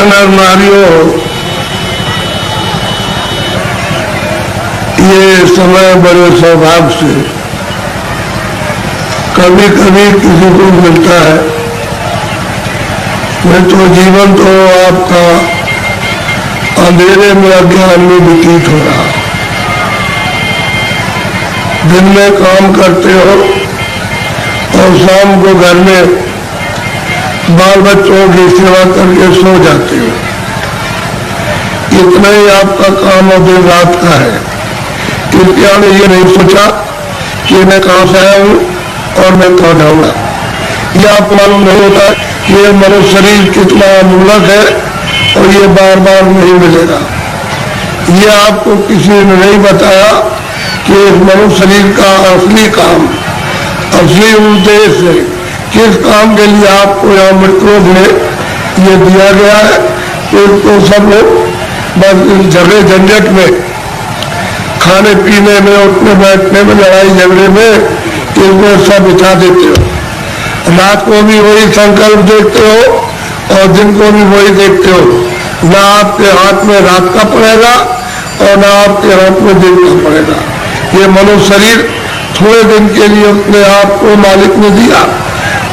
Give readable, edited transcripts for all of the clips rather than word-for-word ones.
नर नारियों, ये समय बड़े सौभाग्य से कभी कभी किसी को मिलता है, नहीं तो जीवन तो आपका अंधेरे में अज्ञान में व्यतीत हो रहा। दिन में काम करते हो और शाम को घर में बाल बच्चों की सेवा करके सो जाते हो। इतना ही आपका काम और दिन रात का है। कृपया ने ये नहीं सोचा कि मैं कहाँ से आया हूँ और मैं कहाँ जाऊंगा। यह आपको मालूम नहीं होता कि ये मनुष्य शरीर कितना अमूलक है और ये बार बार नहीं मिलेगा। ये आपको किसी ने नहीं बताया कि मनुष्य शरीर का असली काम, असली उद्देश्य, किस काम के लिए आपको यहाँ मृत्यु में ये दिया गया है। तो सब लोग बस झगड़े झंझट में, खाने पीने में, उठने बैठने में, लड़ाई झगड़े में इसमें सब बिता देते हो। रात को भी वही संकल्प देखते हो और दिन को भी वही देखते हो। ना आपके हाथ में रात का पड़ेगा और ना आपके हाथ में दिन का पड़ेगा। ये मनुष्य शरीर थोड़े दिन के लिए अपने आप को मालिक ने दिया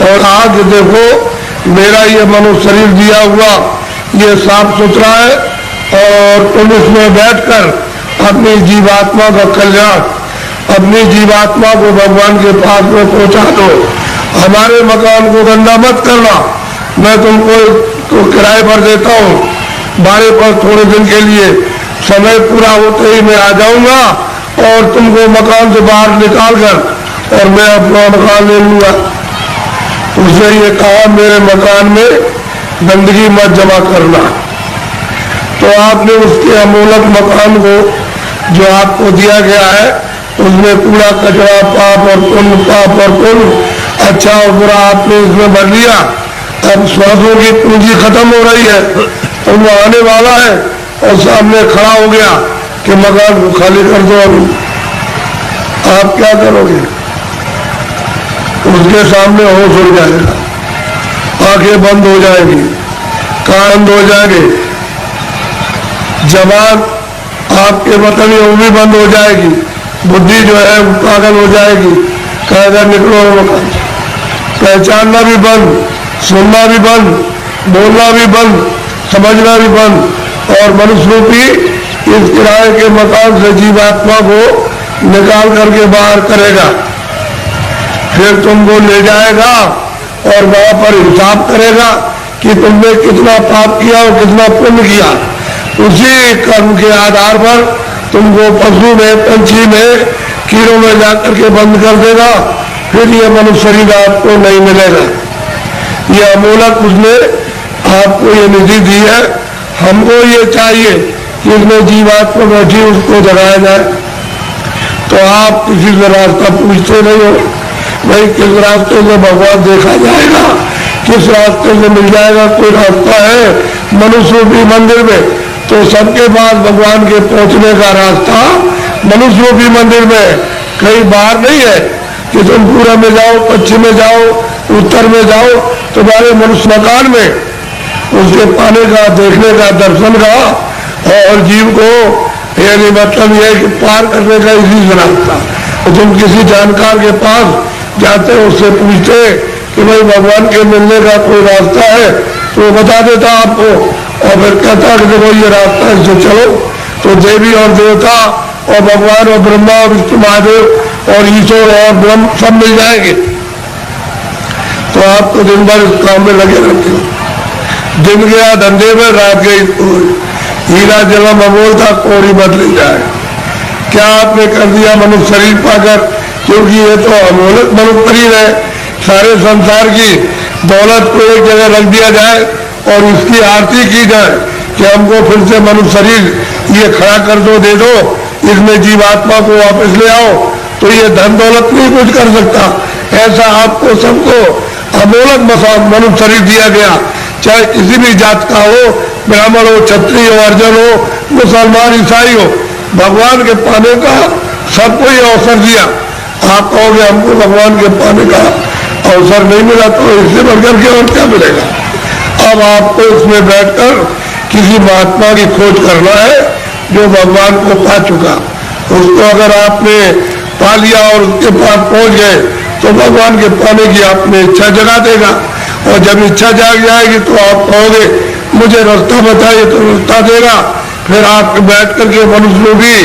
और आज देखो मेरा ये मनुष्य शरीर दिया हुआ ये साफ सुथरा है और तुम इसमें बैठकर अपनी जीवात्मा का कल्याण, अपनी जीवात्मा को भगवान के पास में पहुंचा दो। हमारे मकान को गंदा मत करना। मैं तुमको किराए पर देता हूँ, भाड़े पर थोड़े दिन के लिए। समय पूरा होते ही मैं आ जाऊंगा और तुमको मकान से बाहर निकाल कर और मैं अपना मकान ले लूंगा। उसने ये कहा मेरे मकान में गंदगी मत जमा करना। तो आपने उसके अमूलक मकान को जो आपको दिया गया है उसमें कूड़ा कचरा, पाप और पुण्य, पाप और पुण्य, अच्छा और बुरा आपने इसमें भर लिया। अब श्वासों की पूंजी खत्म हो रही है और वो आने वाला है और सामने खड़ा हो गया कि मकान को खाली कर दो। अभी आप क्या करोगे? उसके सामने होश उड़ जाएगा, आंखें बंद हो जाएगी, कान बंद हो जाएंगे, जबान आपके मतलब ये वो भी बंद हो जाएगी, बुद्धि जो है वो पागल हो जाएगी, कहेगा निकलो मकान। पहचानना भी बंद, सुनना भी बंद, बोलना भी बंद, समझना भी बंद और मनुष्य रूपी इस किराए के मकान से जीवात्मा को निकाल करके बाहर करेगा। फिर तुमको ले जाएगा और वहां पर हिसाब करेगा कि तुमने कितना पाप किया और कितना पुण्य किया। उसी कर्म के आधार पर तुमको पशु में, पंछी में, कीड़ों में जाकर के बंद कर देगा। फिर ये मनुष्य शरीर आपको नहीं मिलेगा। ये अमूलक उसने आपको ये निधि दी है। हमको ये चाहिए कि इसमें जीवात्मा बैठी उसको जगाया जाए। तो आप किसी से रास्ता पूछते नहीं हो, भाई किस रास्ते से भगवान देखा जाएगा, किस रास्ते से मिल जाएगा। कोई रास्ता है मनुष्य रूपी मंदिर में, तो सबके पास भगवान के पहुंचने का रास्ता मनुष्य रूपी मंदिर में, कहीं बाहर नहीं है कि तुम पूर्व में जाओ, पश्चिम में जाओ, उत्तर में जाओ। तुम्हारे मनुष्य मकान में उसके पाने का, देखने का, दर्शन का और जीव को यानी मतलब यह कि पार करने का इसी से रास्ता। तो तुम किसी जानकार के पास जाते हो, उससे पूछते कि भाई भगवान के मिलने का कोई रास्ता है, तो वो बता देता आपको और फिर कहता कि देखो ये रास्ता है, इससे चलो। तो देवी और देवता और भगवान और ब्रह्मा और विष्णु महादेव और ईश्वर और ब्रह्म सब मिल जाएंगे। तो आप तो दिन भर इस काम में लगे रहते हो। दिन गया धंधे में, रात गई हीरा जलम अमोल था, कोड़ी बदली जाए। क्या आपने कर दिया मनुष्य शरीर पाकर? क्योंकि ये तो अमोलक मनुष्य शरीर है। सारे संसार की दौलत को एक जगह रख दिया जाए और इसकी आरती की जाए कि हमको फिर से मनुष्य शरीर ये खड़ा कर दो, दे दो, इसमें जीवात्मा को वापस ले आओ, तो ये धन दौलत नहीं कुछ कर सकता। ऐसा आपको सबको अमोलक मनुष्य शरीर दिया गया, चाहे किसी भी जात का हो, ब्राह्मण हो, क्षत्रिय हो, अर्जन हो, मुसलमान, ईसाई हो, भगवान के पाने का सबको ये अवसर दिया। आप कहोगे हमको भगवान के पाने का अवसर नहीं मिला, तो इससे बढ़कर के और क्या मिलेगा। अब आपको इसमें बैठकर किसी महात्मा की खोज करना है जो भगवान को पा चुका। उसको अगर आपने पा लिया और उसके पास पहुंच गए तो भगवान के पाने की आपने इच्छा जगा देगा। और जब इच्छा जाग जाएगी तो आप कहोगे मुझे रास्ता बताइए, तो रास्ता देगा। फिर आप बैठ करके मनुष्य भी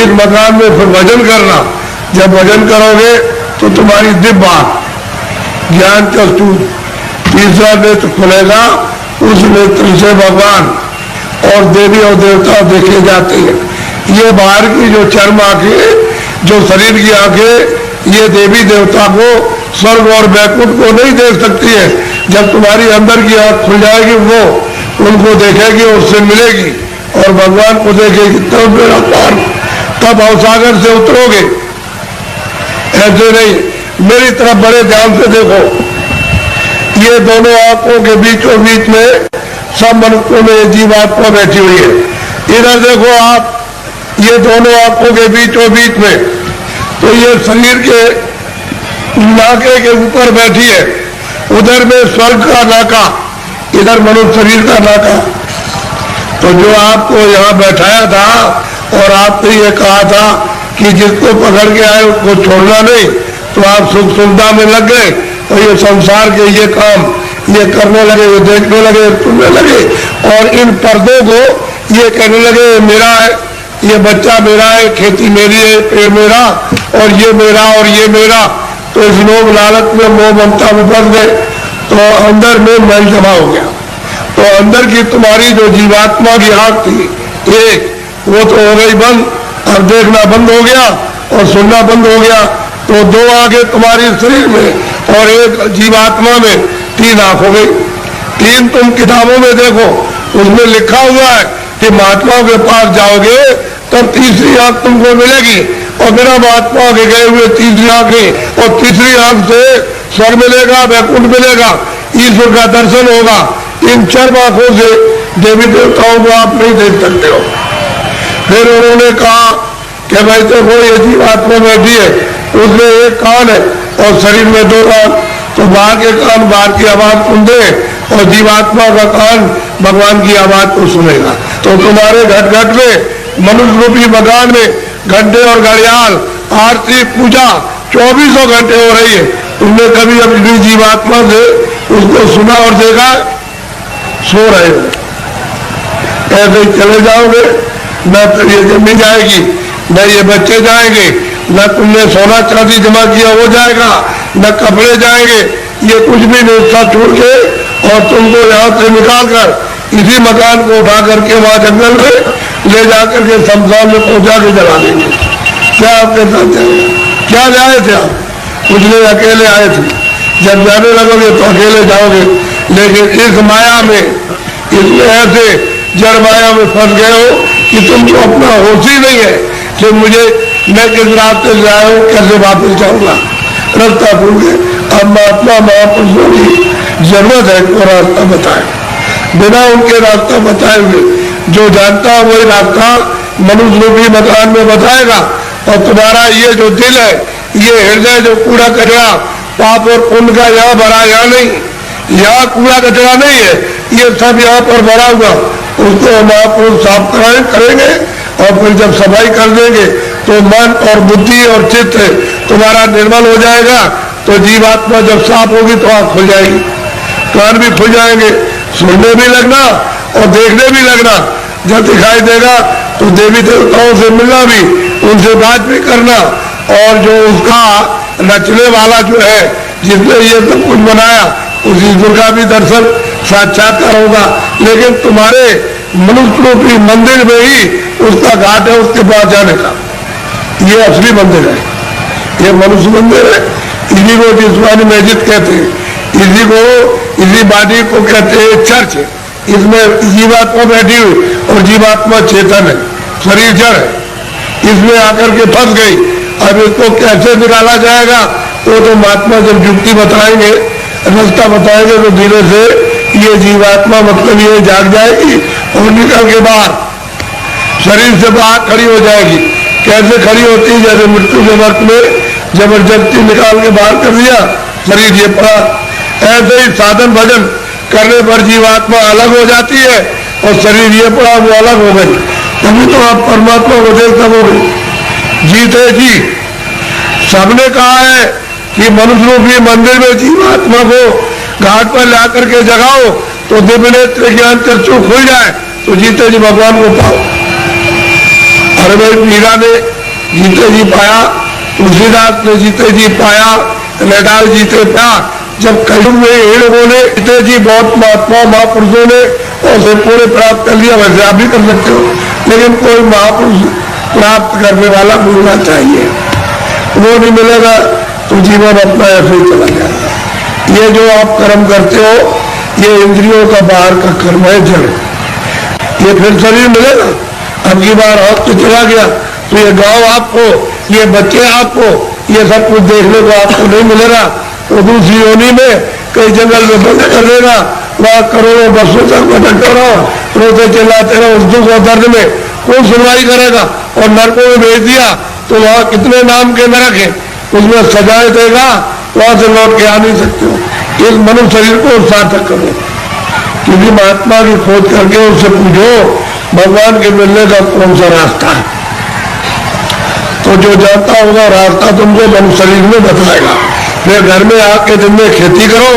इस मकान में फिर भजन करना। जब भजन करोगे तो तुम्हारी दिव्य ज्ञान चक्षु तीसरा नेत्र खुलेगा। उस नेत्र से भगवान और देवी और देवता देखे जाते हैं। ये बाहर की जो चर्म आंखें, जो शरीर की आंखें, ये देवी देवता को, स्वर्ग और वैकुंठ को नहीं देख सकती है। जब तुम्हारी अंदर की आंख खुल जाएगी वो उनको देखेगी और उससे मिलेगी और भगवान को देखेगी, तब मेरा पार, तब भवसागर से उतरोगे। ऐसे नहीं, मेरी तरफ बड़े ध्यान से देखो। ये दोनों आंखों के बीचों बीच में सब मनुष्यों में जीवात्मा बैठी हुई है। इधर देखो आप, ये दोनों आंखों के बीचों बीच में, तो ये शरीर के नाके के ऊपर बैठी है। उधर में स्वर्ग का नाका, इधर मनुष्य शरीर का नाका। तो जो आपको यहाँ बैठाया था और आपने ये कहा था कि जिसको पकड़ के आए उसको छोड़ना नहीं, तो आप सुख सुविधा में लग गए और ये संसार के ये काम ये करने लगे, ये देखने लगे, सुनने लगे और इन पर्दों को ये कहने लगे मेरा है, ये बच्चा मेरा है, खेती मेरी है, पेड़ मेरा और ये मेरा और ये मेरा। तो इस लोभ लालच में मोह ममता में फंस गए तो अंदर में मैल जमा हो गया। तो अंदर की तुम्हारी जो जीवात्मा की आंख थी एक, वो तो हो गई बंद। अब देखना बंद हो गया और सुनना बंद हो गया। तो दो आंखें तुम्हारी शरीर में और एक जीवात्मा में, तीन आंख हो गई। तीन तुम किताबों में देखो, उसमें लिखा हुआ है कि महात्माओं के पास जाओगे तब तीसरी आंख तुमको मिलेगी और बिना महात्मा के गए हुए तीसरी आंखें, और तीसरी आंख से स्वर्ग मिलेगा, वैकुंठ मिलेगा, ईश्वर का दर्शन होगा। इन चार आंखों से देवी देवताओं को आप नहीं देख सकते हो। फिर उन्होंने कहा कि भाई देखो ये जीवात्मा बैठी है, उसमें एक कान है और शरीर में दो कान, तो बाहर के कान बाहर की आवाज सुन दे और जीवात्मा का कान भगवान की आवाज को सुनेगा। तो तुम्हारे घट घट में, मनुष्य रूपी मकान में घंटे और घड़ियाल, आरती, पूजा 2400 घंटे हो रही है। तुमने कभी अपनी जीवात्मा से उसको सुना और देखा? सो रहे हो, ऐसे ही चले जाओगे, न तो ये जमी जाएगी, न ये बच्चे जाएंगे, न तुमने सोना चांदी जमा किया हो जाएगा, न कपड़े जाएंगे, ये कुछ भी नहीं, सब छोड़ के और तुमको यहाँ से निकाल कर इसी मकान को उठा करके वहां जंगल में ले जाकर के शमशान में पहुंचा के जला देंगे। क्या आपके साथ जाएगा? क्या जाए थे आप? कुछ नहीं, अकेले आए थे। जब जाने लगोगे तो अकेले जाओगे, लेकिन इस माया में, इसमें ऐसे जड़ माया में फंस गए हो कि तुमको अपना होश ही नहीं है कि मुझे मैं किस रास्ते से आया हूँ, कैसे वापस जाऊंगा, रास्ता भूल गए। अब महात्मा महापुरुषों की जरूरत है वो रास्ता बताए, बिना उनके रास्ता बताए हुए जो जानता है वही रास्ता मनुष्य रूपी मकान में बताएगा। और तुम्हारा ये जो दिल है, ये हृदय जो कूड़ा कचरा पाप और पुण्य का यहाँ भरा, यहाँ नहीं, यहाँ कूड़ा कचरा नहीं है, ये सब यहाँ पर भरा हुआ, उसको महापुरुष साफ करेंगे और फिर जब सफाई कर देंगे तो मन और बुद्धि और चित्त तुम्हारा निर्मल हो जाएगा। तो जीवात्मा जब साफ होगी तो आँख खुल जाएगी, कान भी खुल जाएंगे, सुनने भी लगना और देखने भी लगना। जब दिखाई देगा तो देवी देवताओं से मिलना भी, उनसे बात भी करना, और जो उसका रचने वाला जो है, जिसने ये सब कुछ बनाया, उस ईश्वर का भी दर्शन साक्षात्कार होगा। लेकिन तुम्हारे मनुष्य रूपी मंदिर में ही उसका घाट है, उसके पास जाने का। ये असली मंदिर है, ये मनुष्य मंदिर है। इसी को जिस्मानी मस्जिद कहते हैं, इसी बॉडी को कहते हैं चर्च। इसमें जीवात्मा बैठी हुई और जीवात्मा चेतन है, शरीर जड़ है, इसमें आकर के फंस गई। अब इसको कैसे निकाला जाएगा वो तो महात्मा जब युक्ति बताएंगे, रास्ता बताएंगे, तो धीरे से ये जीवात्मा मतलब ये जाग जाएगी और निकल के बाहर शरीर से बाहर खड़ी हो जाएगी। कैसे खड़ी होती है? जैसे मृत्यु के वक्त में जबरदस्ती निकाल के बाहर कर दिया, शरीर ये पड़ा। ऐसे ही साधन भजन करने पर जीवात्मा अलग हो जाती है और शरीर ये पड़ा वो अलग हो गई, तभी तो आप परमात्मा को देख सकोगे। जीते जी सबने कहा है कि मनुष्य रूपी मंदिर में जीवात्मा को घाट पर ला करके जगाओ तो दिव्य नेत्र ज्ञान चक्षु खुल जाए तो जीते जी भगवान को पाओ। अरे भाई मीरा ने जीते जी पाया, तुलसीदास ने जीते जी पाया, रैदास जीते पाया। जब कलयुग में ये लोगों ने जीते जी बहुत महात्मा महापुरुषों ने और से पूरे प्राप्त कर लिया, वैसे आप भी कर सकते हो, लेकिन कोई महापुरुष प्राप्त करने वाला मिलना चाहिए। वो नहीं मिलेगा तो जीवन अपना ऐसे ही चला जाएगा। ये जो आप कर्म करते हो ये इंद्रियों का बाहर का कर्म है, जड़। ये फिर शरीर मिलेगा। अब की बार हाथ तो चला गया तो ये गांव आपको, ये बच्चे आपको, ये सब कुछ देखने को आपको नहीं मिलेगा। तो दूसरी योनि में कई जंगल में बंद कर देगा, वहां करोड़ों वर्षों तक भटकते रहो, रोते चिल्लाते रहो, उस दुख और दर्द में कौन सुनवाई करेगा। और नरकों में भेज दिया तो वहां कितने नाम के नरक है, उसमें सजाए देगा, वहां से लौट के आ नहीं सकते हो। इस मनुष्य शरीर को सार्थक करो, क्योंकि महात्मा की खोज करके उससे पूछो भगवान के मिलने का कौन सा रास्ता है, तो जो जानता होगा रास्ता तुमको मनुष्य शरीर में बतलाएगा। फिर घर में आके दिन में खेती करो,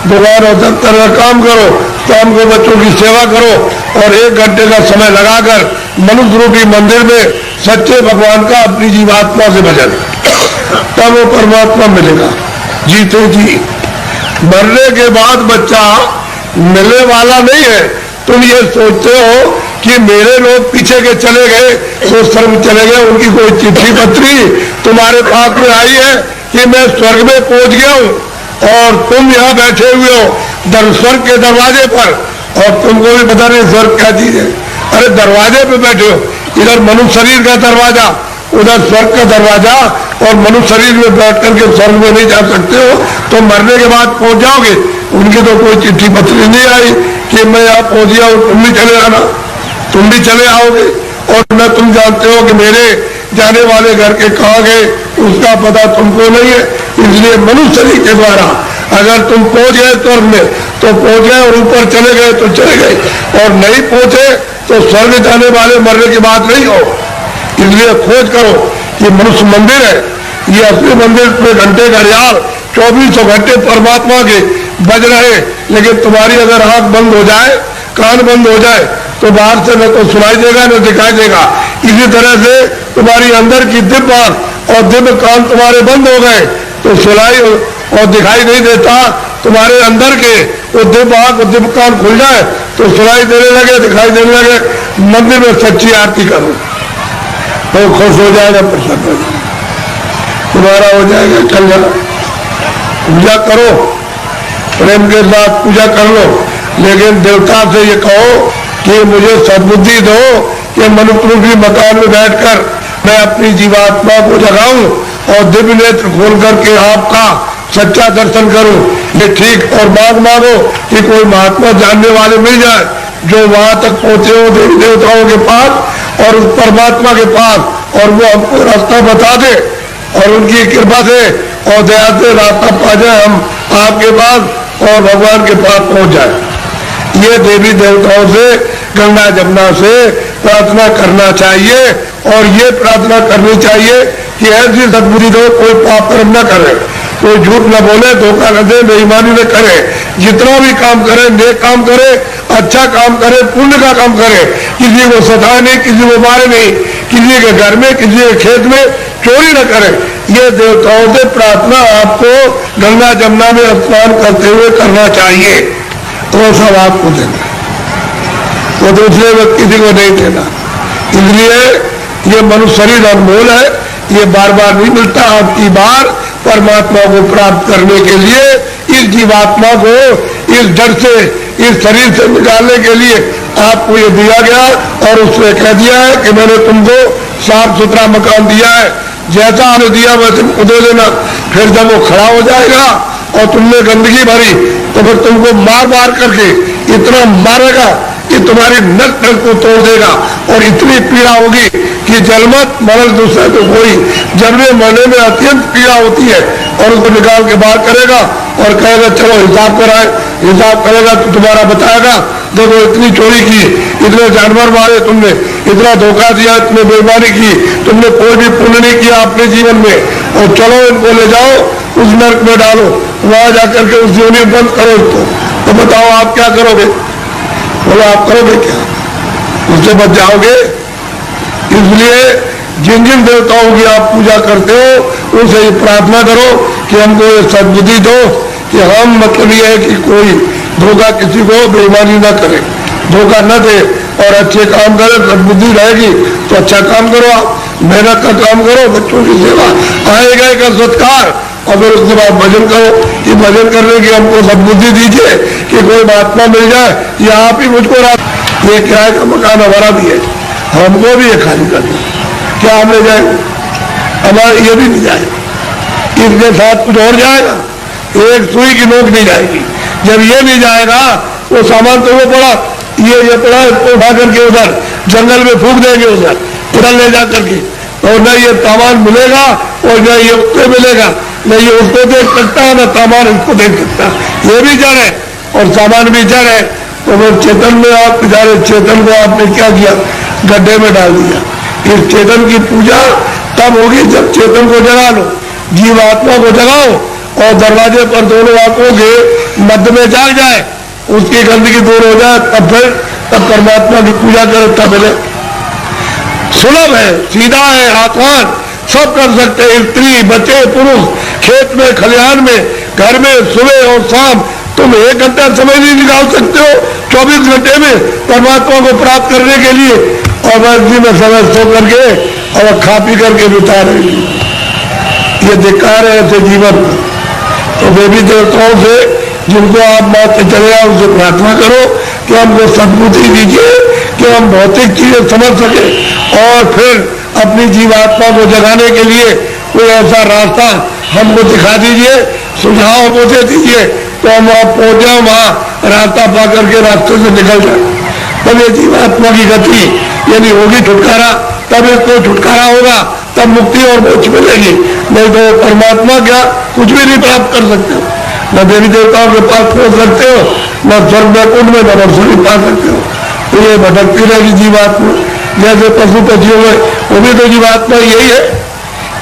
दुकान और दफ्तर का काम करो, शाम को बच्चों की सेवा करो और 1 घंटे का समय लगाकर मनुष्य रूपी मंदिर में सच्चे भगवान का अपनी जीवात्मा से भजन, तब वो परमात्मा मिलेगा। जीते जी मरने के बाद बच्चा मिलने वाला नहीं है। तुम ये सोचते हो कि मेरे लोग पीछे के चले गए वो स्वर्ग चले गए, उनकी कोई चिट्ठी पत्री तुम्हारे पास में आई है कि मैं स्वर्ग में पहुंच गया हूं और तुम यहाँ बैठे हुए हो स्वर्ग के दरवाजे पर, और तुमको भी पता नहीं स्वर्ग क्या चीज है। अरे दरवाजे पे बैठे हो, इधर मनुष्य शरीर का दरवाजा, उधर स्वर्ग का दरवाजा, और मनुष्य शरीर में बैठ करके स्वर्ग में नहीं जा सकते हो तो मरने के बाद पहुंच जाओगे। उनकी तो कोई चिट्ठी पत्री नहीं आई कि मैं यहाँ पहुंच गया हूँ, तुम भी चले आना, तुम भी चले आओगे। और न तुम जानते हो कि मेरे जाने वाले घर के कहाँ गए उसका पता तुमको नहीं है। इसलिए मनुष्य शरीर के द्वारा अगर तुम पहुंच गए स्वर्ग में तो पहुंच गए, और ऊपर चले गए तो चले गए, और नहीं पहुंचे तो स्वर्ग जाने वाले मरने की बात नहीं हो। इसलिए खोज करो, ये मनुष्य मंदिर है, ये असली मंदिर पे घंटे घड़ियाल 2400 घंटे परमात्मा के बज रहे, लेकिन तुम्हारी अगर आंख बंद हो जाए, कान बंद हो जाए तो बाहर से न तो सुनाई देगा न दिखाई देगा। इसी तरह से तुम्हारी अंदर की दिव्य आंख और दिव्य कान तुम्हारे बंद हो गए तो सुनाई और दिखाई नहीं देता। तुम्हारे अंदर के वो दिव्य आंख और दिव्य कान खुल जाए तो सुनाई देने लगे, दिखाई देने लगे। मंदिर में सच्ची आरती करो तो खुश हो जाएगा, प्रसन्न हो जाएगा, तुम्हारा हो जाएगा कल्याण। पूजा करो, प्रेम के साथ पूजा कर लो, लेकिन देवता से ये कहो कि मुझे सद्बुद्धि दो कि मनुष्य रूपी मकान में बैठकर मैं अपनी जीवात्मा को जगाऊं और दिव्य नेत्र खोल करके आपका सच्चा दर्शन करूं। ये ठीक, और मांगो कि कोई महात्मा जानने वाले मिल जाए जो वहां तक पहुंचे हो देवी देवताओं के पास और उस परमात्मा के पास, और वो हमको रास्ता बता दे और उनकी कृपा से और दया से रास्ता पा जाए हम आपके पास और भगवान के पास पहुंच जाए। ये देवी देवताओं से, गंगा जमुना से प्रार्थना करना चाहिए, और ये प्रार्थना करनी चाहिए कि ऐसी सद्बुद्धि दो, कोई पाप कर्म न करे, कोई झूठ न बोले, धोखा न दे, बेईमानी न करे, जितना भी काम करे नेक काम करे, अच्छा काम करे, पुण्य का काम करे, किसी को सताए नहीं, किसी को मारे नहीं, किसी के घर में, किसी के खेत में चोरी न करे। ये देवताओं से प्रार्थना आपको गंगा जमुना में स्नान करते हुए करना चाहिए, तो सब आपको देना, वो दूसरे व्यक्ति किसी को नहीं देना। इसलिए ये मनुष्य शरीर अनमोल है, ये बार बार नहीं मिलता। आपकी बार परमात्मा को प्राप्त करने के लिए इस जीवात्मा को इस जड़ से, इस शरीर से निकालने के लिए आपको ये दिया गया, और उसने कह दिया है कि मैंने तुमको साफ सुथरा मकान दिया है, जैसा आपने दिया वैसे तुमको दे देना। फिर जब वो खड़ा हो जाएगा और तुमने गंदगी भरी तो फिर तुमको मार मार करके इतना मारेगा कि तुम्हारी नस नस को तोड़ देगा, और इतनी पीड़ा होगी कि जलमत मरण दूसरे को कोई, जन्मे मरने में अत्यंत पीड़ा होती है, और उसको निकाल के बाहर करेगा और कहेगा चलो हिसाब कराए, हिसाब करेगा तो तुम्हारा बताएगा, देखो इतनी चोरी की, इतने जानवर मारे तुमने, इतना धोखा दिया, इतने बेईमानी की, तुमने कोई भी पुण्य नहीं किया अपने जीवन में, और चलो इनको ले जाओ उस नरक में डालो, वहां जाकर के उस योनि बंद करो इसको, तो बताओ आप क्या करोगे? बोलो आप करोगे क्या? उससे बच जाओगे? इसलिए जिन जिन देवताओं की आप पूजा करते हो उनसे ये प्रार्थना करो कि हमको ये सद्बुद्धि दो कि हम, मतलब ये है कि कोई धोखा किसी को बेईमानी न करे, धोखा न दे और अच्छे काम करे, सद्बुद्धि रहेगी तो अच्छा काम करो, आप मेहनत का काम करो, बच्चों की सेवा, आए गए का सत्कार, और फिर उसके बाद भजन करो कि भजन करने की हमको सद्बुद्धि दीजिए कि कोई महात्मा मिल जाए या आप ही मुझको ये किराए का मकान हमारा भी है, हमको भी ये खाली करना, क्या हम ले जाएंगे? हमारा ये भी नहीं जाएगा, इसके साथ कुछ और जाएगा, एक सुई की नोक नहीं जाएगी। जब ये नहीं जाएगा वो सामान तो वो पड़ा, ये पड़ा, इसको उठा करके उधर जंगल में फूंक देंगे, उधर उधर ले जा करके, और न ये सामान मिलेगा और न ये उसको मिलेगा, न ये उसको देख सकता है न सामान इसको देख सकता, ये भी जड़ है और सामान भी जड़ है। तो वो चेतन में आप बेचारे चेतन को आपने क्या किया? गड्ढे में डाल दिया। इस चेतन की पूजा तब होगी जब चेतन को जगा लो, जीवात्मा को जगाओ और दरवाजे पर दोनों आंखों के मध्य में जाग जाए, उसकी गंदगी दूर हो जाए, तब परमात्मा की पूजा करे, तब मिले। सुलभ है, सीधा है, आसान, सब कर सकते हैं, स्त्री बच्चे पुरुष, खेत में खलिहान में, घर में, सुबह और शाम, तुम 1 घंटा समय नहीं निकाल सकते हो 24 घंटे में परमात्मा को प्राप्त करने के लिए, और वर्दी में समय सो करके और खा पी करके बिता रहे, ये धिक्कार है ऐसे जीवन। तो देवी देवताओं से जिनको आप मानते चले आओ उनसे प्रार्थना करो कि हमको सद्बुद्धि दीजिए कि हम भौतिक चीजें समझ सके, और फिर अपनी जीवात्मा को जगाने के लिए कोई ऐसा रास्ता हमको दिखा दीजिए, सुझाव हमको दे दीजिए, तो हम वहां पहुंच जाए, वहां रास्ता पा करके रास्ते से निकल जाए। तब ये जीवात्मा की गति यानी होगी छुटकारा, तब इसको छुटकारा होगा, तब मुक्ति और मोक्ष मिलेगी, नहीं तो परमात्मा क्या कुछ भी नहीं प्राप्त कर सकते हो, न देवी देवताओं के पास पहुंच सकते हो, न स्वर्ग वैकुंठ में न नरसरी पा सकते हो। तो ये भटकती रहेगी जीवात्मा, जैसे पशु पक्षियों में वो भी तो जीवात्मा यही है,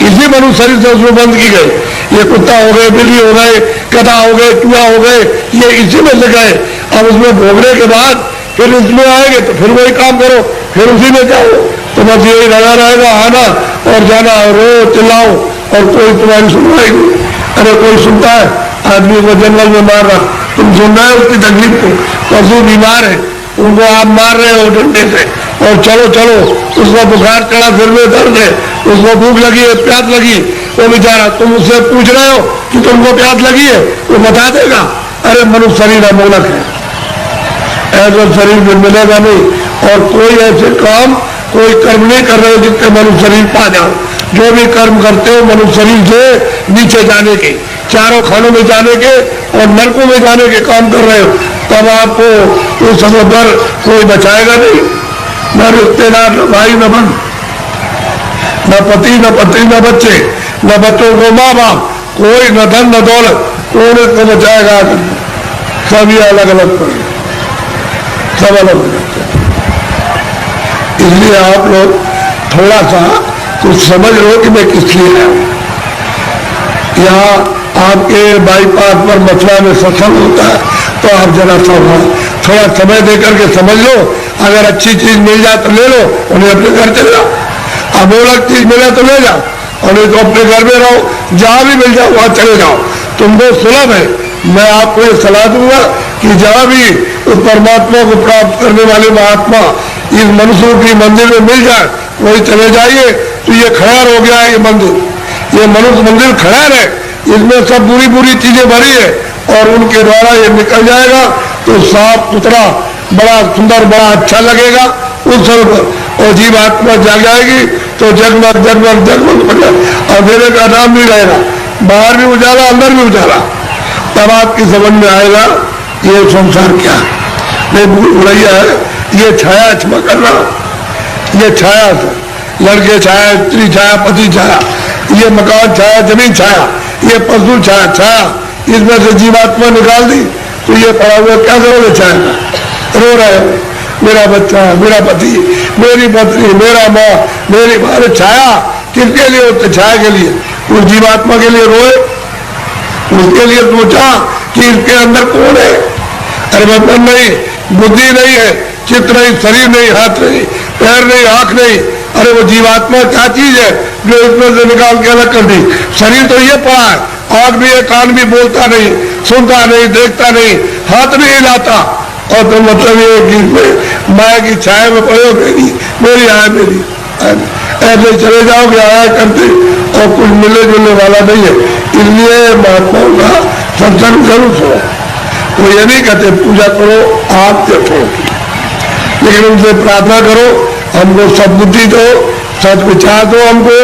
इसी मनुष्य शरीर से उसमें बंद की गई, ये कुत्ता हो गए, बिल्ली हो गए, गधा हो गए, चूहा हो गए, ये इसी में से गए। अब उसमें भोगने के बाद फिर इसमें आएंगे तो फिर वही काम करो, फिर उसी में जाओ, तो बस यही लगा रहेगा, आना और जाना, रो चिल्लाओ और कोई तुम्हारी सुनवाई नहीं। अरे कोई सुनता है? आदमी को जंगल में मार रहा, तुम सुन रहे हो उसकी तकलीफ को? पशु बीमार है, उनको आप मार रहे हो डंडे से, और चलो चलो, उसको बुखार चढ़ा, सिर में दर्द है, उसको भूख लगी है, प्यास लगी, वो बेचारा, तुम उससे पूछ रहे हो कि तुमको प्यास लगी है, वो बता देगा। अरे मनुष्य शरीर अमोलक है, ऐसा शरीर में मिलेगा नहीं, और कोई ऐसे काम कोई कर्म नहीं कर रहे हो जिससे मनुष्य शरीर पा जाओ। जो भी कर्म करते हो मनुष्य शरीर से नीचे जाने के, चारों खानों में जाने के और नरकों में जाने के काम कर रहे हो, तब आपको उस समय पर कोई बचाएगा नहीं, न रिश्तेदार, न भाई, न बहन, न पति, न पत्नी, न बच्चे, न बच्चों को माँ बाप, कोई न धन न दौलत, कौन इसको बचाएगा? सभी अलग अलग पड़े, सब अलग अलग। इसलिए आप लोग थोड़ा सा कुछ समझ लो कि मैं किस लिए आया हूं। यहाँ आपके बाईपास पर मथुरा में सत्संग होता है, तो आप जरा थोड़ा समय दे करके समझ लो, अगर अच्छी चीज मिल जाए तो ले लो, उन्हें अपने घर चले जाओ, अमोलक चीज मिले तो ले जाओ, और नहीं तो अपने घर में रहो, जहां भी मिल जाओ वहां चले जाओ, तुमको सुलभ है। मैं आपको ये सलाह दूंगा कि जहां भी उस परमात्मा को प्राप्त करने वाले महात्मा इस मनुष्य की मंदिर में मिल जाए वही चले जाइए। तो ये खैर हो गया है, ये मंदिर, ये मनुष्य मंदिर खैर है, इसमें सब बुरी बुरी चीजें भरी है, और उनके द्वारा ये निकल जाएगा तो साफ सुथरा बड़ा सुंदर बड़ा अच्छा लगेगा उस समय पर, और जीव आत्मा जाग जाएगी तो जगमग जगमग जगमग अंधेरे का नाम नहीं रहेगा, बाहर भी उजाला अंदर भी उजाला। तब आपकी समझ में आएगा ये संसार क्या है, नहीं भूल भुलैया है, ये छाया क्षमा करना, ये छाया से लड़के छाया, स्त्री छाया, पति छाया, ये मकान छाया, जमीन छाया, ये पशु छाया, छाया, इसमें से जीवात्मा निकाल दी तो ये पड़ा हुआ क्या करोगे चाय का? रो रहे हो, मेरा बच्चा, मेरा पति, मेरी पत्नी, मेरा माँ, मेरी बारे छाया किसके लिए होते? छाया के लिए। उस जीवात्मा के लिए रोए, उसके लिए सोचा कि इसके अंदर कौन है? अरे बंधन नहीं, बुद्धि नहीं है, चित्त नहीं, शरीर नहीं, हाथ नहीं, पैर नहीं, आंख नहीं। अरे वो जीवात्मा क्या चीज है जो इसमें से निकाल के अलग कर दी? शरीर तो ये पड़ा है, आंख भी है, कान भी, बोलता नहीं, सुनता नहीं, देखता नहीं, हाथ नहीं हिलाता। और तो मतलब ये कि माया की छाया में पड़े हो, मेरी आया मेरी, ऐसे चले जाओगे आया करते और कुछ मिलने जुलने वाला नहीं है। इसलिए महात्माओं का सत्संग जरूर सुनो। वो ये नहीं कहते पूजा करो आप देखो, लेकिन उनसे प्रार्थना करो हमको सद्बुद्धि दो, सद्विचार दो हमको,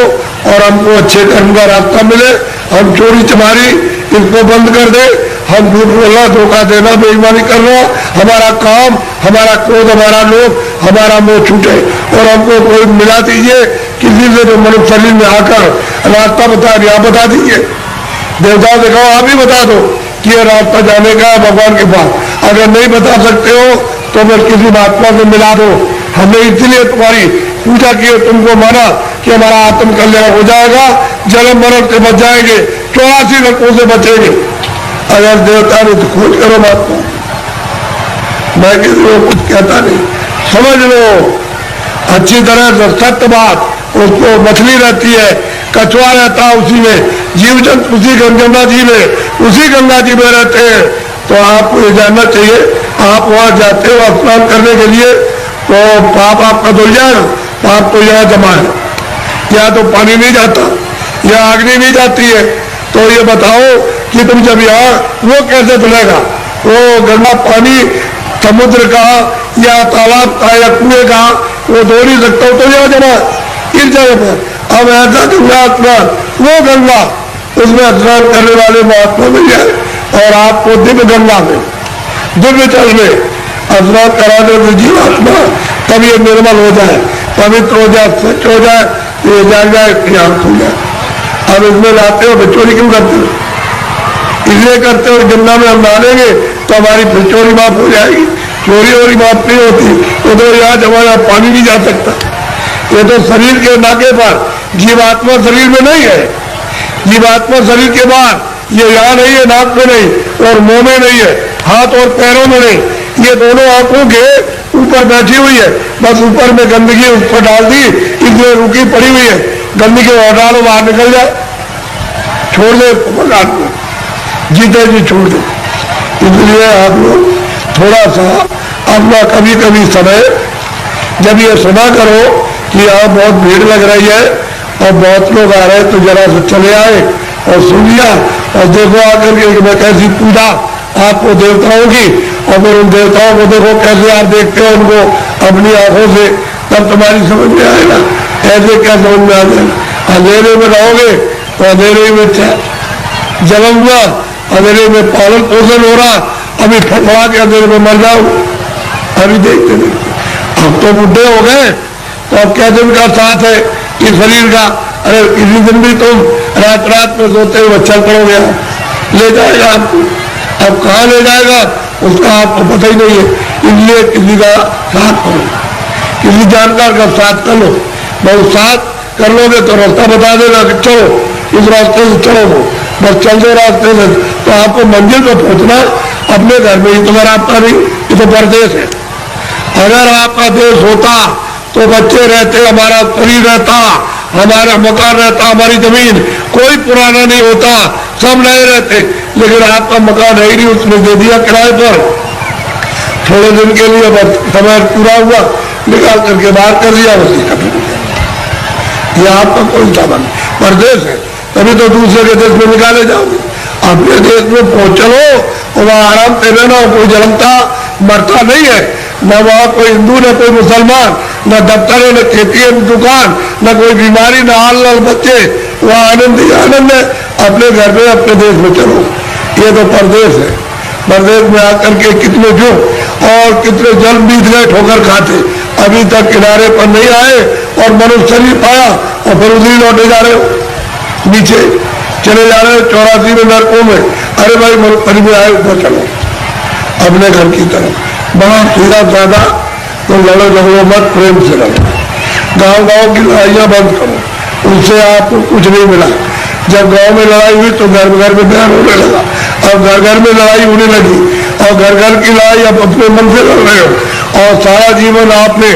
और हमको अच्छे कर्म का रास्ता मिले। हम चोरी चमारी इसको बंद कर दे, हम झूठ बोलना, धोखा देना, बेईमानी करना, हमारा काम, हमारा क्रोध, हमारा लोभ, हमारा मोह छूटे। और हमको कोई मिला दीजिए किसी से जो मनुष्य शरीर में आकर रास्ता बता दिया, बता दीजिए। देवताओं से कहो आप ही बता दो कि ये रास्ता जाने का है भगवान के पास। अगर नहीं बता सकते हो तो फिर किसी महात्मा से मिला दो। हमने इसलिए तुम्हारी पूजा की, तुमको माना कि हमारा आत्म कल्याण हो जाएगा, जन्म मरण से बच जाएंगे, 84 नरकों से बचेंगे। अगर देवता ने तो खोज करो महात्मा, मैं किसी को कुछ कहता नहीं, समझ लो अच्छी तरह से सत्य बात। उसको मछली रहती है, कछुआ रहता है उसी में, जीव जंतु उसी गंगा जी में, उसी गंगा जी में रहते हैं। तो आपको ये जानना चाहिए, आप वहां जाते हो स्नान करने के लिए तो पाप आपका धुल जाएगा। पाप तो यहाँ जमा है, यहाँ तो पानी नहीं जाता, यहाँ अग्नि नहीं जाती है। तो ये बताओ कि तुम जब यहाँ, वो कैसे धुलेगा? वो गंगा पानी समुद्र का या तालाब का या कुएं का वो धो नहीं सकता, तो यहाँ जमा इस जगह पर। अब ऐसा गंगा स्नान, वो गंगा, उसमें स्नान करने वाले महात्मा मिल जाए और आपको दिव्य गंगा में, दिव्य जल में स्नान कराने में जीवात्मा तब ये निर्मल हो जाए, पवित्र हो जाए, स्वच्छ हो जाए, ये जान जाए कि आप हो जाए। अब इसमें लाते हो तो चोरी क्यों करते हो? इसलिए करते हो गंगा में हम डालेंगे तो हमारी फिर चोरी माफ हो जाएगी। चोरी वोरी माफ नहीं होती, वो तो यहाँ हमारा पानी नहीं जा सकता। ये तो शरीर के नाके पर, जीवात्मा शरीर में नहीं है, जीवात्मा शरीर के बाहर, ये यहाँ नहीं है, नाक में नहीं और मुंह में नहीं है, हाथ और पैरों में नहीं, ये दोनों आंखों के ऊपर बैठी हुई है। बस ऊपर में गंदगी उस पर डाल दी, इसलिए रुकी पड़ी हुई है। गंदगी हटा लो, बाहर निकल जाए, छोड़ दे भगवान को, जीते जी छोड़ दो। इसलिए आप लोग थोड़ा सा अपना कभी कभी समय, जब ये सुना करो कि यहाँ बहुत भीड़ लग रही है और बहुत लोग आ रहे हैं, तो जरा से चले आए और सुन लिया और देखो आकर के मैं कैसी पूजा आपको देवताओं की, और फिर उन देवताओं को देखो कैसे आप देखते हो उनको अपनी आंखों से, तब तुम्हारी समझ में आएगा। ऐसे क्या समझ में आ जाएगा? अंधेरे में रहोगे तो अंधेरे में जन्म हुआ, अंधेरे में पालन पोषण हो रहा, अभी फटफड़ा के अंधेरे में मर जाओ। अभी देखते देखते अब तो बुढ़े हो गए, तो अब क्या दिन का साथ है इस शरीर का? अरे किसी दिन भी तुम रात रात में सोते हुए चल पड़ोगे, ले जाएगा आपको। अब कहाँ ले जाएगा उसका आपको पता ही नहीं है। इसलिए किसी का साथ करो, किसी जानकार का साथ कर लो। बहुत साथ कर लोगे तो रास्ता बता देगा कि चलो इस रास्ते से चलो, बस चल दो रास्ते से, तो आपको मंजिल पर पहुंचना अपने घर में ही। तो अगर आपका नहीं, ये तो परदेश है। अगर आपका देश होता तो बच्चे रहते, हमारा शरीर रहता, हमारा मकान रहता, हमारी जमीन, कोई पुराना नहीं होता, सब नए रहते। लेकिन आपका मकान है ही नहीं, उसमें दे दिया किराए पर, थोड़े दिन के लिए बस समय पूरा हुआ, निकाल करके बाहर कर दिया, उसी का फिर यह आपका कोई साधन परदेश है। तभी तो दूसरे के देश में निकाले जाओगे। अपने देश में पहुंच चलो और वहां आराम से रहना, कोई जन्मता मरता नहीं है, न वहां कोई हिंदू, न कोई मुसलमान, न दफ्तर है, न खेती है, न दुकान, न कोई बीमारी, न हाल लाल बच्चे, वहां आनंद ही आनंद है। अपने घर में, अपने देश में चलो। ये तो परदेश है। परदेश में आकर के कितने जो और कितने जन्म बीत गए ठोकर खाते, अभी तक किनारे पर नहीं आए और मनुष्य शरीर पाया और फिर उधर लौटे जा रहे हो, नीचे चले जा रहे हो 84 में नरकों में। अरे भाई मनुष्य शरीर में आए, ऊपर चलो। अपने घर की तरफ। बड़ा सीधा साधा, तो लड़ो झगड़ो मत, प्रेम से लड़ो। गांव गांव की लड़ाइयाँ बंद करो, उनसे आपको कुछ नहीं मिला। जब गांव में लड़ाई हुई तो घर घर में बयान होने लगा, अब घर घर में लड़ाई होने लगी, और घर घर की लड़ाई अब अपने मन से लड़ रहे हो। और सारा जीवन आपने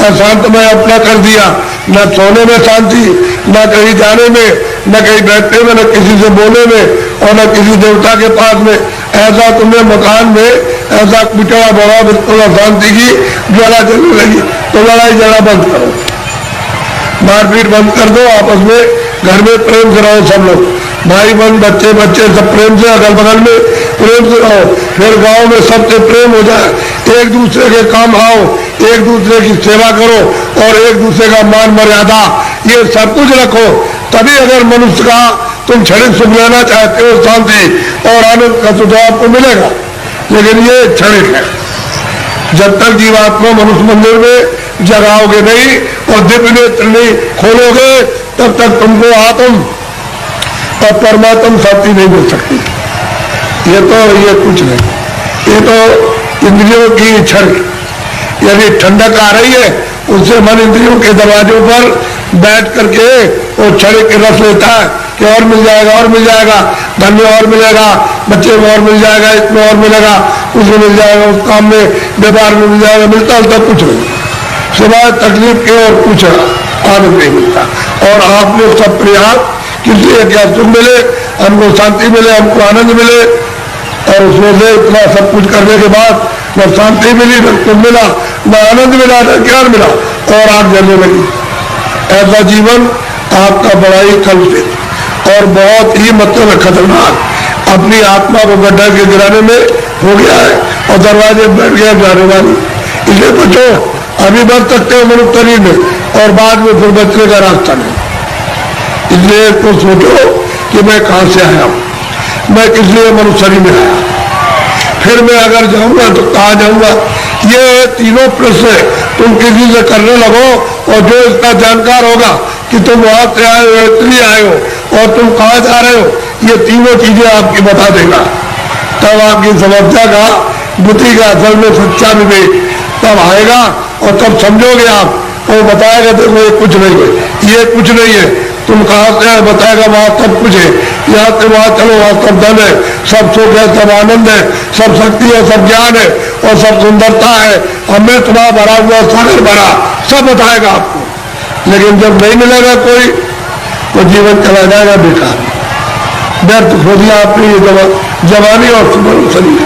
अशांतमय अपना कर दिया, न सोने में शांति, न कहीं जाने में, न कहीं बैठने में, न किसी से बोलने में, और न किसी देवता के पास में। ऐसा तुमने मकान में ऐसा पिटड़ा बड़ा, बिल्कुल अशांति की ज्वाला जलने लगी। तो लड़ाई झगड़ा बंद करो, मारपीट बंद कर दो, आपस में घर में प्रेम से रहो। सब लोग भाई बहन, बच्चे बच्चे सब प्रेम से, अगल बगल में प्रेम से रहो। फिर गांव में सबसे प्रेम हो जाए, एक दूसरे के काम आओ, एक दूसरे की सेवा करो, और एक दूसरे का मान मर्यादा ये सब कुछ रखो। तभी अगर मनुष्य का तुम क्षणिक सुख लेना चाहते हो, शांति और आनंद का सुख आपको मिलेगा, लेकिन ये क्षणिक है। जब तक जीवात्मा मनुष्य मंदिर में जगाओगे नहीं और दिव्य नेत्र नहीं खोलोगे, तब तक तुमको आत्म और परमात्मा शांति नहीं मिल सकती। ये कुछ नहीं, ये तो इंद्रियों की क्षण। यदि ठंडक आ रही है, उससे मन इंद्रियों के दरवाजों पर बैठ करके वो क्षण के रस लेता है कि और मिल जाएगा, और मिल जाएगा, धन में और मिलेगा, बच्चे में और मिल जाएगा, इसमें और मिलेगा, उसमें मिल जाएगा, उस काम में व्यापार में मिल जाएगा। मिलता कुछ नहीं, सिवाय तकलीफ के और कुछ आनंद नहीं मिलता। और आपने सब प्रयास किसी क्या सुख मिले, हमको शांति मिले, हमको आनंद मिले, और उसमें से इतना सब कुछ करने के बाद न शांति मिली, न सुख मिला, न आनंद मिला, न ज्ञान मिला, और आग जलने लगी। ऐसा जीवन आपका बड़ा ही कलुषित और बहुत ही मतलब खतरनाक अपनी आत्मा को गड्ढा के गिराने में हो गया है, और दरवाजे बैठ गया जाने वाली। इसलिए बचो, अभी बच सकते हो मनुष्य शरीर में, और बाद में फिर बचने का रास्ता नहीं। इसलिए तो सोचो कि मैं कहां से आया हूं, मैं किस लिए मनुष्य शरीर में आया, फिर मैं अगर जाऊंगा तो कहां जाऊंगा। ये तीनों प्रश्न तुम किसी से करने लगो, और जो इसका जानकार होगा कि तुम वहां से आए हो, इसलिए आए हो, और तुम कहां जा रहे हो, ये तीनों चीजें आपकी बता देगा। तब आपकी समस्या का, बुद्धि का असल में सच्चा विवेक तब आएगा, और तब समझोगे आप। वो बताएगा देखो ये कुछ नहीं है, ये कुछ नहीं है, तुम कहां से आए बताएगा, वहां सब कुछ है, यहाँ से वहां चलो, वहां सब धन है, सब सुख है, सब आनंद है, सब शक्ति है, सब ज्ञान है, और सब सुंदरता है, हमें तुम्हारा भरा हुआ सागर भरा, सब बताएगा आपको। लेकिन जब नहीं मिलेगा कोई, तो जीवन चला जाएगा बेकार, व्यर्थ खो दिया आपने ये जवानी और सुमन शरीर।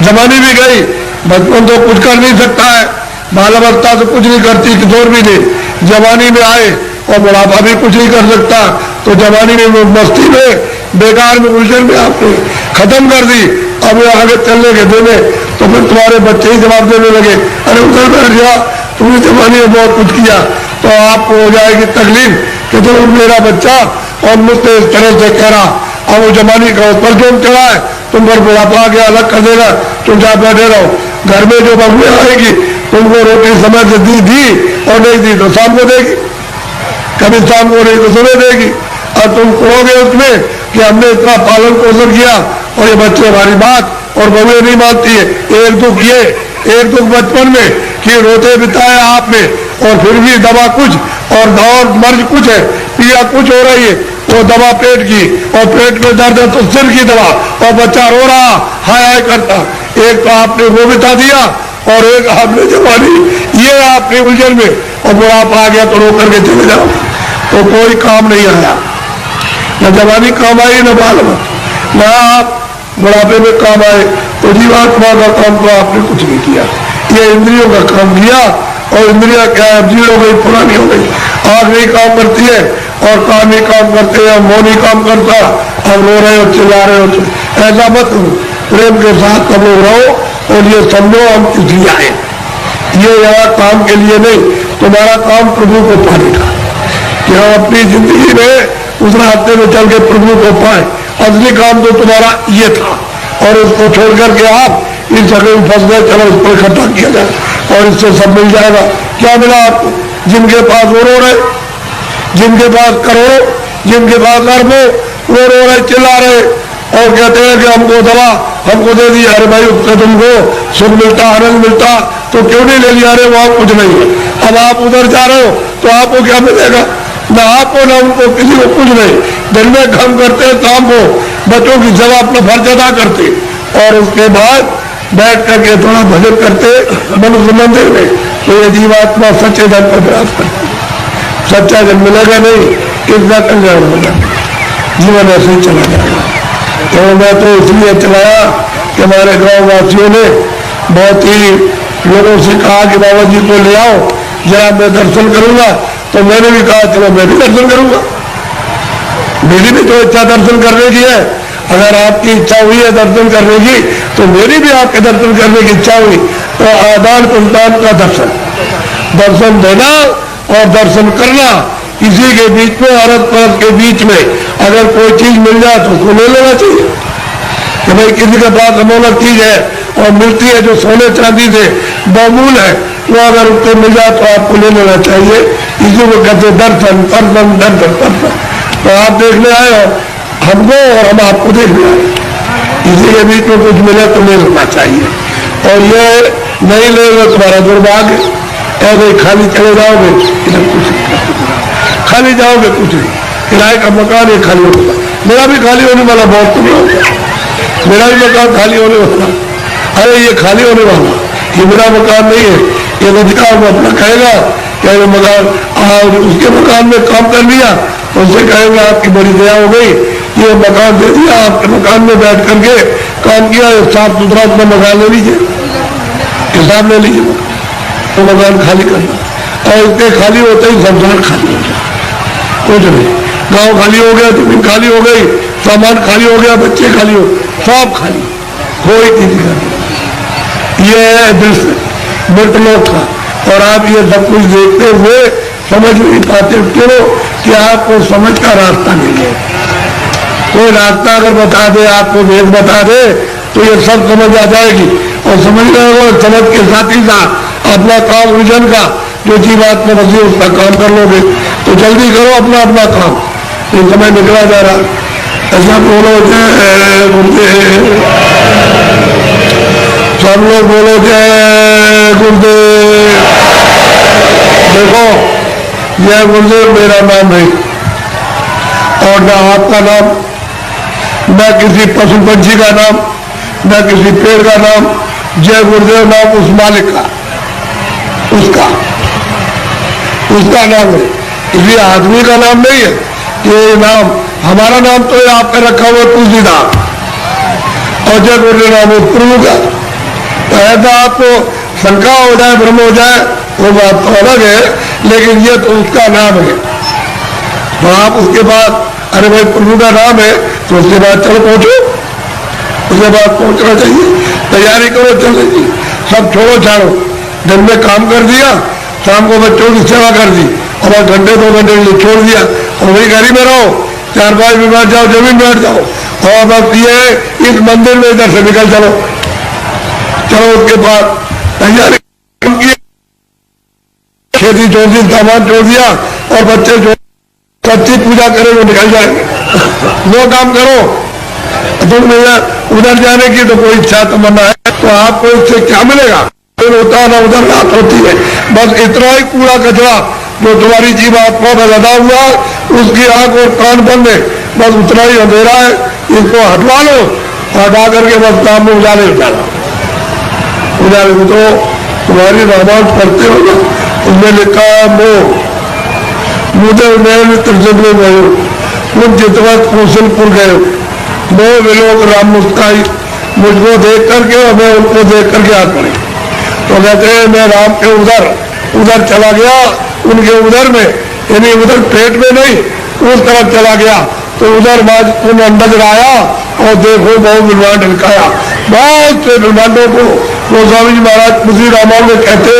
जवानी भी गई, बचपन तो कुछ कर नहीं सकता है, बालावस्था तो कुछ नहीं करती, किशोर भी नहीं, जवानी में आए और बुढ़ापा भी कुछ नहीं कर सकता। तो जवानी में मस्ती में, बेकार में, उलझन में आपने खत्म कर दी। अब आगे चलने के देने तो फिर तुम्हारे बच्चे ही जवाब देने लगे, अरे उधर बैठ गया, तुमने जवानी में बहुत कुछ किया। तो आपको हो जाएगी तकलीफ कि तुम मेरा बच्चा और मुझसे इस तरह से कह रहा, अब वो जवानी का उस पर जोम चढ़ा है, तुम पर बुढ़ापा आ गया, अलग कर देगा, तुम जहाँ बैठे रहो। घर में जो बबुएं आएगी, तुमको रोटी समय से दी और नहीं दी तो शाम को देगी, कभी शाम को नहीं तो सुबह देगी, और तुम कहोगे उसमें कि हमने इतना पालन पोषण किया, और ये बच्चे हमारी बात और बहुएं नहीं मानती है। एक दुख ये, एक दुख बचपन में कि रोते बिताए आपने, और फिर भी दवा कुछ और मर्ज कुछ है, पीड़ा कुछ हो रही है, वो दवा पेट की, और पेट में दर्द है तो सिर की दवा, और बच्चा रो रहा हाय हाय करता। एक तो आपने वो बिता दिया, और एक आपने जवानी, ये आपने उलझन में, और बुढ़ापा आ गया तो रो करके चले जाओ, तो कोई काम नहीं आया, न जवानी काम आई, न बाल न आप बुढ़ापे में काम आए। तो जीवात्मा का काम तो आपने कुछ नहीं किया, ये इंद्रियों का काम किया, और इंद्रिया क्या है, जीर्ण हो गई, पुरानी हो गई, आग नहीं काम करती है, और कान नहीं काम करते हैं, मुंह नहीं काम करता, अब रो रहे हो, चिल्ला रहे हो। ऐसा मत करो, प्रेम के साथ सब लोग रहो, और ये समझो हम इसलिए आए, ये यहाँ काम के लिए नहीं, तुम्हारा काम प्रभु को पाने का, कि हम अपनी जिंदगी में उस रास्ते में चल के प्रभु को पाए। असली काम तो तुम्हारा ये था, और इसको छोड़ करके आप इस जगह में फंस गए, चलो इसको इकट्ठा किया जाए और इससे सब मिल जाएगा। क्या मिला आपको? जिनके पास वो रो रहे, जिनके पास करोड़ों, जिनके पास अरबों, वो रो रहे, चिल्ला रहे, और कहते हैं कि हमको दवा हमको दे दी, अरे भाई उससे तुमको सुख मिलता आनंद मिलता तो क्यों नहीं ले लिया? अरे वहां कुछ नहीं है। अब आप उधर जा रहे हो तो आपको क्या मिलेगा? ना आपको ना उनको, किसी को कुछ नहीं। दिन में काम करते शाम को बच्चों की सेवा अपना फर्ज अदा करते और उसके बाद बैठ करके थोड़ा भजन करते मनुष्य मंदिर में, तो ये जीवात्मा सच्चे धन पर प्रयास करती। सच्चा जन मिलेगा नहीं, किसका कल्याण होगा? जीवन ऐसे ही चला जाएगा। तो मैं तो इसलिए चलाया कि हमारे गांव वासियों ने बहुत ही लोगों से कहा कि बाबा जी को ले आओ जरा मैं दर्शन करूंगा, तो मैंने भी कहा चलो मैं भी दर्शन करूंगा। मेरी भी तो इच्छा दर्शन करने की है। अगर आपकी इच्छा हुई है दर्शन करने की तो मेरी भी आपके दर्शन करने की इच्छा हुई। तो आदान प्रदान का दर्शन, दर्शन देना और दर्शन करना, इसी के बीच में अरब परब के बीच में अगर कोई चीज मिल जाए तो उसको ले लेना चाहिए। कि भाई किसी के पास अमोलक चीज है और मिलती है जो सोने चांदी से बहुमूल है, वो अगर उसको मिल जाए तो आपको ले लेना चाहिए। इसी को कहते दर्शन दर्शन दर्शन दर्शन। तो आप देखने आए हो हमको और हम आपको देखने आए, इसी के बीच में कुछ मिले तो ले लेना चाहिए। और ये नहीं लेगा तुम्हारा दुर्भाग्य, ऐसे खाली चले जाओगे इधर कुछ खाली जाओगे कुछ नहीं। किराए का मकान ये खाली होगा, मेरा भी खाली होने वाला बहुत नहीं होगा, मेरा भी मकान खाली होने वाला। अरे ये खाली होने वाला, ये मेरा मकान नहीं है। ये अधिकार वो अपना कहेगा क्या ये मकान, और उसके मकान में काम कर लिया तो उससे कहेगा आपकी बड़ी दया हो गई, ये मकान दे दिया, आपके मकान में बैठ करके काम किया, साफ सुथरा अपना मकान ले लीजिए, हिसाब ले लीजिए, तो मकान खाली करना। और इतने खाली होते ही संसार खाली हो जाए, कुछ नहीं। गांव खाली हो गया, जमीन खाली हो गई, सामान खाली हो गया, बच्चे खाली हो, सब खाली, कोई किसी का नहीं। ये है दृश्य मृतलोक का। और आप ये सब कुछ देखते हुए समझ नहीं पाते क्यों? कि आपको समझ का रास्ता नहीं है। कोई रास्ता अगर बता दे, आपको वेद बता दे, तो ये सब समझ आ जाएगी। और समझ रहे हो, समझ के साथ ही साथ अपना काम विजन का जो जीवात्मा बसी उसका काम कर लोगे। तो जल्दी करो अपना अपना काम, ये समय निकला जा रहा। ऐसा बोलो जय गुरुदेव, सब लोग बोलो जय गुरुदेव। देखो यह गुरुदेव मेरा नाम है और न आपका नाम, न किसी पशु पंछी का नाम, न किसी पेड़ का नाम। जय गुरुदेव नाम उस मालिक का, उसका नाम है, इसलिए आदमी का नाम नहीं है। ये नाम हमारा नाम तो है आपका रखा हुआ तुलसीदास, और जय गुरुदेव नाम उस प्रभु का। तो ऐसा आपको शंका हो जाए, भ्रम हो जाए, वो बात तो अलग है, लेकिन ये तो उसका नाम है। तो आप उसके बाद अरे भाई प्रभु का नाम है तो उसके बाद चलो पहुंचो, उसके बाद पहुंचना चाहिए, तैयारी करो, चलो जी सब छोड़ो छाड़ो। दिन में काम कर दिया, शाम को बच्चों की सेवा कर दी और घंटे 2 घंटे के लिए छोड़ दिया और वही घर में रहो, 4-5 में बैठ जाओ, जमीन बैठ जाओ। और बस ये इस मंदिर में इधर से निकल चलो, उसके बाद तैयारी की, खेती छोड़ दी, सामान छोड़ दिया और बच्चे जो सच्ची पूजा करें वो निकल जाएंगे। वो काम करो, तुम उधर जाने की तो कोई इच्छा तमन्ना है तो आपको इससे क्या मिलेगा? होता है ना उधर रात होती है, बस इतना ही कूड़ा कचरा जो तुम्हारी जीवात्मा में लगा हुआ, उसकी आंख और कान बंद है, बस उतना ही अंधेरा है, इसको हटवा लो, हटा करके बस काम में उजाले डालो। उजाले में तो तुम्हारी रामायण पढ़ते हो ना, उसमें लिखा है मुझे नैन त्रिशूल गयो, तुम जितवत कौशलपुर गए, वो विलोक राम मुस्काई, मुझको देख करके और मैं उनको देख करके आ पड़े। तो कहते हैं मैं राम के उधर चला गया, उनके उधर में, यानी उधर पेट में नहीं, उस तरफ चला गया। तो उधर बाद उन अंदर आया और देखो बहुत ब्रह्मांड दिखाया, बहुत से ब्रह्मांडों को गोस्वामी जी महाराज मुझे रामायण में कहते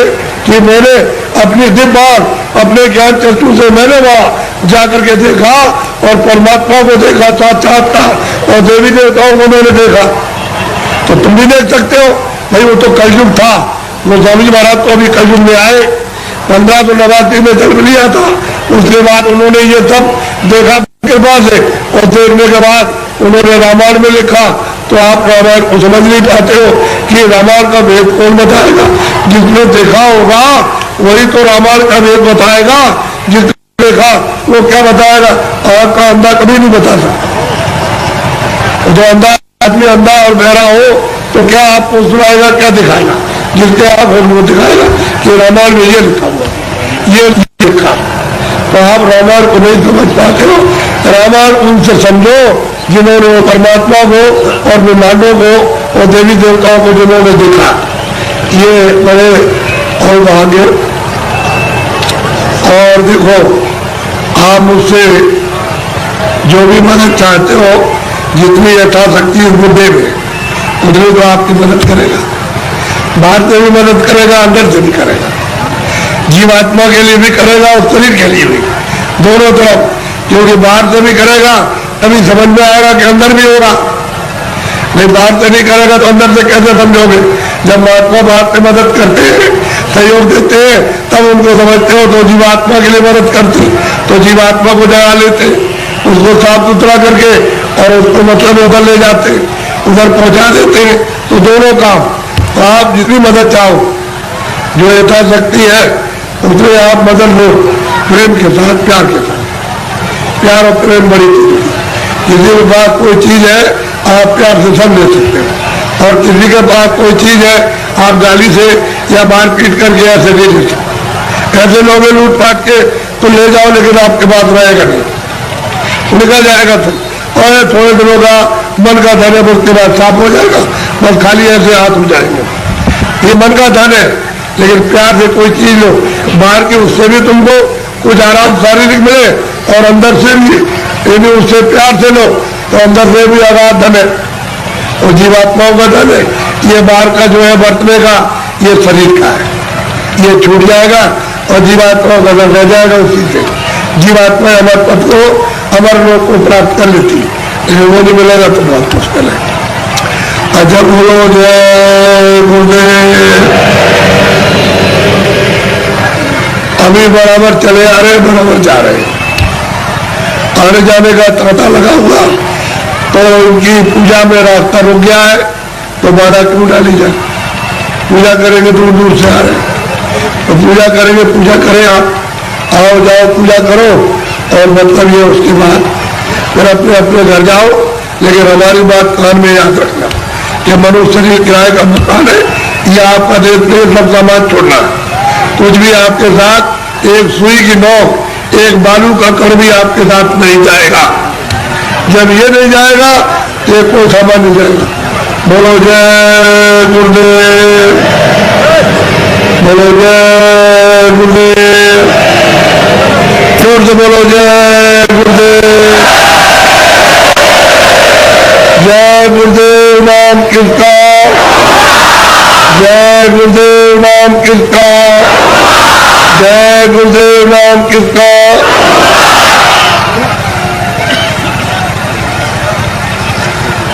कि मैंने अपनी दिव्य अपने ज्ञान चक्षु से मैंने वहां जाकर के देखा और परमात्मा को देखा साक्षात्कार और देवी देवताओं को मैंने देखा। तो तुम भी देख सकते हो भाई, वो तो कलयुग था, गोस्वामी जी महाराज तो अभी कलयुग में आए, 1589 में जन्म लिया था। उसके बाद उन्होंने ये सब देखा कृपा से, और देखने के बाद उन्होंने रामायण में लिखा, तो आप रामायण को समझ नहीं पाते हो कि रामायण का भेद कौन बताएगा? जिसने देखा होगा वही तो रामायण का भेद बताएगा। जिसने देखा वो क्या बताएगा? आँख का अंधा कभी नहीं बता सकता। जो अंधा आदमी अंधा और बहरा हो तो क्या आपको सुनाएगा, क्या दिखाएगा? जिसके आप वो दिखाएगा कि रामायण में ये लिखा हुआ, ये लिखा। तो आप रामायण को नहीं समझ पाते हो। रामायण उनसे समझो जिन्होंने वो परमात्मा को और ब्रह्मांडों को और देवी देवताओं को जिन्होंने देखा। ये बड़े और भाग्य। और देखो, आप मुझसे जो भी मदद चाहते हो, जितनी यथाशक्ति उस मुद्दे में, उतनी तो आपकी मदद करेगा। बाहर से भी मदद करेगा, अंदर से भी करेगा। जीवात्मा के लिए भी करेगा और शरीर के लिए भी, दोनों तरफ। क्योंकि बाहर से भी करेगा तभी समझ में आएगा कि अंदर भी होगा। नहीं, बाहर से नहीं करेगा तो अंदर से कैसे समझोगे? जब महात्मा बाहर से मदद करते हैं, सहयोग देते हैं, तब उनको समझते हो। तो जीवात्मा के लिए मदद करते तो जीवात्मा को जगा लेते, उसको साफ सुथरा करके और उसको मतलब उधर ले जाते, उधर पहुंचा देते। तो दोनों काम। तो आप जितनी मदद चाहो, जो यथाशक्ति है उसमें आप मदद लो, प्रेम के साथ, प्यार के साथ। प्यार और प्रेम बड़ी चीज है। किसी के पास कोई चीज है आप प्यार से सब ले सकते हो, और किसी के पास कोई चीज है आप गाली से या मार पीट करके ऐसे नहीं ले सकते। ऐसे लोग लूट पाट के तो ले जाओ, लेकिन आपके पास रहेगा नहीं, निकल जाएगा। तो और थोड़े दिनों का मन का धन है, उसके बाद साफ हो जाएगा, बस खाली ऐसे हाथ हो जाएंगे। ये मन का धन है। लेकिन प्यार से कोई चीज लो, बाहर के उससे भी तुमको कुछ आराम शारीरिक मिले और अंदर से भी, यदि उससे प्यार से लो तो अंदर से भी आराम धन है। और जीवात्माओं का धन है। ये बाहर का जो है बरतने का, ये शरीर का है, ये छूट जाएगा और जीवात्माओं का धन रह जाएगा। उसी से जीवात्मा अमर पद को, अमर लोग को प्राप्त कर लेती है, लेकिन वो नहीं मिलेगा तो बहुत मुश्किल है। अच्छा बोलो जय गुरुदेव। अभी बराबर चले आ रहे, बराबर जा रहे। आने जाने का तांता लगा हुआ, तो उनकी पूजा में रास्ता रुक गया है, तो बाधा क्यों डाली जाए? पूजा करेंगे, दूर दूर से आ रहे, तो पूजा करेंगे। पूजा करें, आप आओ जाओ पूजा करो, और मतलब ये उसके बाद फिर अपने अपने घर जाओ। लेकिन हमारी बात कान में याद रखना कि मनुष्य शरीर किराए का मकान है, यह आपका देश सब सामान छोड़ना है। कुछ भी आपके साथ, एक सुई की नोक, एक बालू का कण भी आपके साथ नहीं जाएगा। जब ये नहीं जाएगा तो कोई सामान नहीं जाएगा। बोलो जय गुरुदेव, बोलो जय गुरुदेव, जोर से बोलो जय गुरुदेव। जय गुरुदेव नाम किसका, जय गुरुदेव नाम किसका, जय गुरुदेव नाम किसका।